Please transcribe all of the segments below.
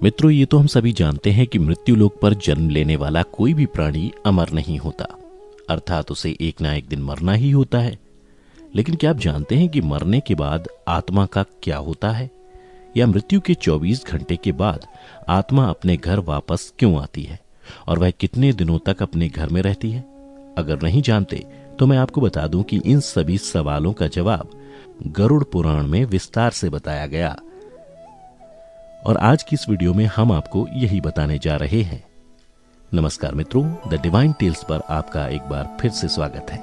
मित्रों, ये तो हम सभी जानते हैं कि मृत्यु लोक पर जन्म लेने वाला कोई भी प्राणी अमर नहीं होता, अर्थात उसे एक ना एक दिन मरना ही होता है। लेकिन क्या आप जानते हैं कि मरने के बाद आत्मा का क्या होता है, या मृत्यु के 24 घंटे के बाद आत्मा अपने घर वापस क्यों आती है और वह कितने दिनों तक अपने घर में रहती है? अगर नहीं जानते तो मैं आपको बता दूं कि इन सभी सवालों का जवाब गरुड़ पुराण में विस्तार से बताया गया, और आज की इस वीडियो में हम आपको यही बताने जा रहे हैं। नमस्कार मित्रों, द डिवाइन टेल्स पर आपका एक बार फिर से स्वागत है।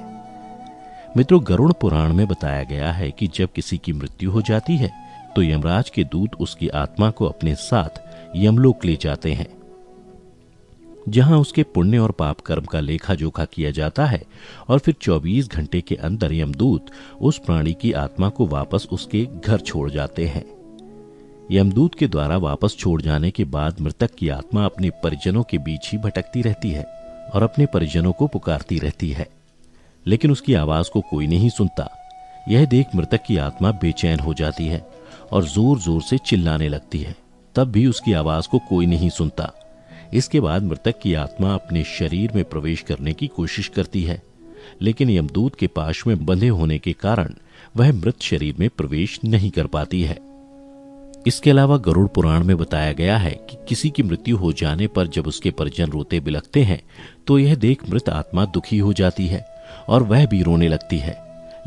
मित्रों, गरुड़ पुराण में बताया गया है कि जब किसी की मृत्यु हो जाती है तो यमराज के दूत उसकी आत्मा को अपने साथ यमलोक ले जाते हैं, जहां उसके पुण्य और पाप कर्म का लेखा जोखा किया जाता है, और फिर 24 घंटे के अंदर यमदूत उस प्राणी की आत्मा को वापस उसके घर छोड़ जाते हैं। यमदूत के द्वारा वापस छोड़ जाने के बाद मृतक की आत्मा अपने परिजनों के बीच ही भटकती रहती है और अपने परिजनों को पुकारती रहती है, लेकिन उसकी आवाज को कोई नहीं सुनता। यह देख मृतक की आत्मा बेचैन हो जाती है और जोर जोर से चिल्लाने लगती है, तब भी उसकी आवाज को कोई नहीं सुनता। इसके बाद मृतक की आत्मा अपने शरीर में प्रवेश करने की कोशिश करती है, लेकिन यमदूत के पाश में बंधे होने के कारण वह मृत शरीर में प्रवेश नहीं कर पाती है। इसके अलावा गरुड़ पुराण में बताया गया है कि किसी की मृत्यु हो जाने पर जब उसके परिजन रोते बिलखते हैं तो यह देख मृत आत्मा दुखी हो जाती है और वह भी रोने लगती है,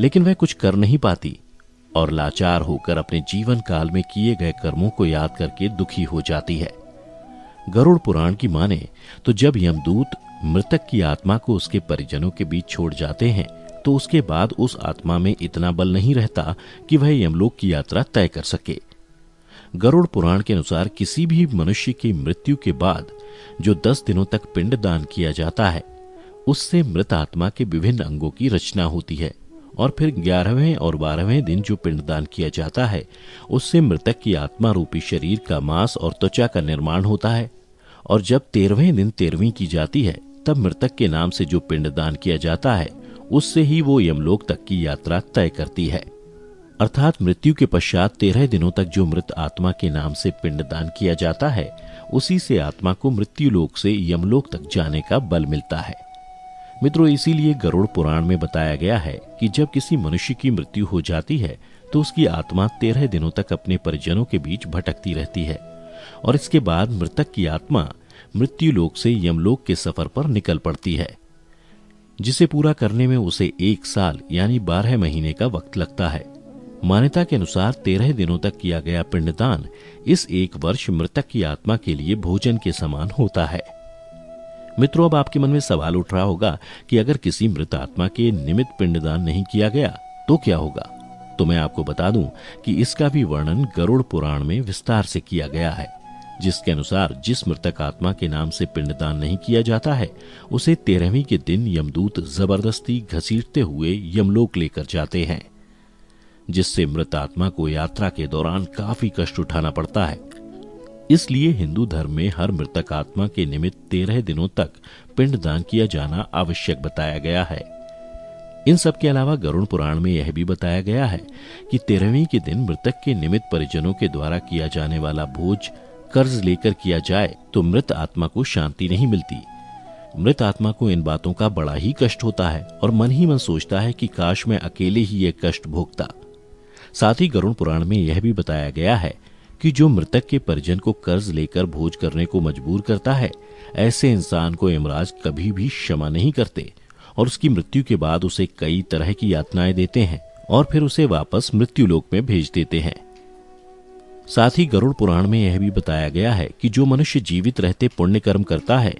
लेकिन वह कुछ कर नहीं पाती और लाचार होकर अपने जीवन काल में किए गए कर्मों को याद करके दुखी हो जाती है। गरुड़ पुराण की माने तो जब यमदूत मृतक की आत्मा को उसके परिजनों के बीच छोड़ जाते हैं तो उसके बाद उस आत्मा में इतना बल नहीं रहता कि वह यमलोक की यात्रा तय कर सके। गरुड़ पुराण के अनुसार किसी भी मनुष्य की मृत्यु के बाद जो 10 दिनों तक पिंडदान किया जाता है, उससे मृत आत्मा के विभिन्न अंगों की रचना होती है, और फिर 11वें और 12वें दिन जो पिंडदान किया जाता है उससे मृतक की आत्मा रूपी शरीर का मांस और त्वचा का निर्माण होता है, और जब 13वें दिन 13वीं की जाती है तब मृतक के नाम से जो पिंडदान किया जाता है उससे ही वो यमलोक तक की यात्रा तय करती है। अर्थात मृत्यु के पश्चात 13 दिनों तक जो मृत आत्मा के नाम से पिंडदान किया जाता है उसी से आत्मा को मृत्यु लोक से यमलोक तक जाने का बल मिलता है। मित्रों, इसीलिए गरुड़ पुराण में बताया गया है कि जब किसी मनुष्य की मृत्यु हो जाती है तो उसकी आत्मा 13 दिनों तक अपने परिजनों के बीच भटकती रहती है, और इसके बाद मृतक की आत्मा मृत्यु लोक से यमलोक के सफर पर निकल पड़ती है, जिसे पूरा करने में उसे 1 साल यानी 12 महीने का वक्त लगता है। मान्यता के अनुसार 13 दिनों तक किया गया पिंडदान इस 1 वर्ष मृतक की आत्मा के लिए भोजन के समान होता है। मित्रों, अब आपके मन में सवाल उठ रहा होगा कि अगर किसी मृत आत्मा के निमित्त पिंडदान नहीं किया गया तो क्या होगा? तो मैं आपको बता दूं कि इसका भी वर्णन गरुड़ पुराण में विस्तार से किया गया है, जिसके अनुसार जिस मृतक आत्मा के नाम से पिंडदान नहीं किया जाता है उसे 13वीं के दिन यमदूत जबरदस्ती घसीटते हुए यमलोक लेकर जाते हैं, जिससे मृत आत्मा को यात्रा के दौरान काफी कष्ट उठाना पड़ता है। इसलिए हिंदू धर्म में हर मृतक आत्मा के निमित्त 13 दिनों तक पिंडदान किया जाना आवश्यक बताया गया है। इन सब के अलावा गरुड़ पुराण में यह भी बताया गया है कि 13वीं के दिन मृतक के निमित्त परिजनों के द्वारा किया जाने वाला भोज कर्ज लेकर किया जाए तो मृत आत्मा को शांति नहीं मिलती। मृत आत्मा को इन बातों का बड़ा ही कष्ट होता है और मन ही मन सोचता है कि काश मैं अकेले ही ये कष्ट भोगता। साथ ही गरुड़ पुराण में यह भी बताया गया है कि जो मृतक के परिजन को कर्ज लेकर भोज करने को मजबूर करता है, ऐसे इंसान को यमराज कभी भी क्षमा नहीं करते और उसकी मृत्यु के बाद उसे कई तरह की यातनाएं देते हैं और फिर उसे वापस मृत्यु लोक में भेज देते हैं। साथ ही गरुड़ पुराण में यह भी बताया गया है कि जो मनुष्य जीवित रहते पुण्य कर्म करता है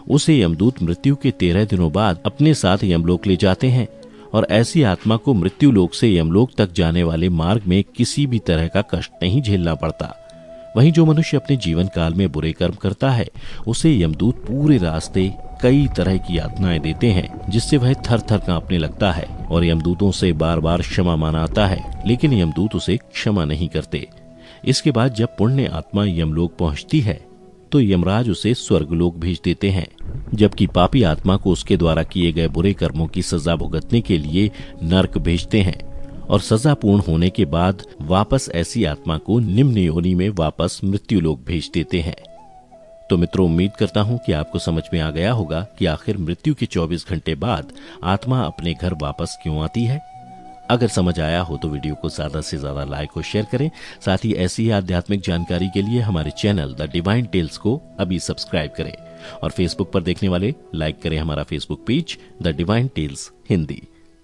उसे यमदूत मृत्यु के 13 दिनों बाद अपने साथ यमलोक ले जाते हैं, और ऐसी आत्मा को मृत्यु लोक से यमलोक तक जाने वाले मार्ग में किसी भी तरह का कष्ट नहीं झेलना पड़ता। वहीं जो मनुष्य अपने जीवन काल में बुरे कर्म करता है उसे यमदूत पूरे रास्ते कई तरह की यातनाएं देते हैं, जिससे वह थर थर कांपने लगता है और यमदूतों से बार बार क्षमा मांगता है, लेकिन यमदूत उसे क्षमा नहीं करते। इसके बाद जब पुण्य आत्मा यमलोक पहुंचती है तो यमराज उसे स्वर्गलोक भेज देते हैं, जबकि पापी आत्मा को उसके द्वारा किए गए बुरे कर्मों की सजा भुगतने के लिए नरक भेजते हैं, और सजा पूर्ण होने के बाद वापस ऐसी आत्मा को निम्न योनि में वापस मृत्युलोक भेज देते हैं। तो मित्रों, उम्मीद करता हूं कि आपको समझ में आ गया होगा कि आखिर मृत्यु के 24 घंटे बाद आत्मा अपने घर वापस क्यों आती है। अगर समझ आया हो तो वीडियो को ज्यादा से ज्यादा लाइक और शेयर करें। साथ ही ऐसी ही आध्यात्मिक जानकारी के लिए हमारे चैनल द डिवाइन टेल्स को अभी सब्सक्राइब करें और फेसबुक पर देखने वाले लाइक करें हमारा Facebook page the divine tales Hindi.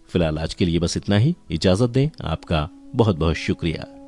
फिलहाल आज के लिए बस इतना ही। इजाजत दें। आपका बहुत बहुत शुक्रिया।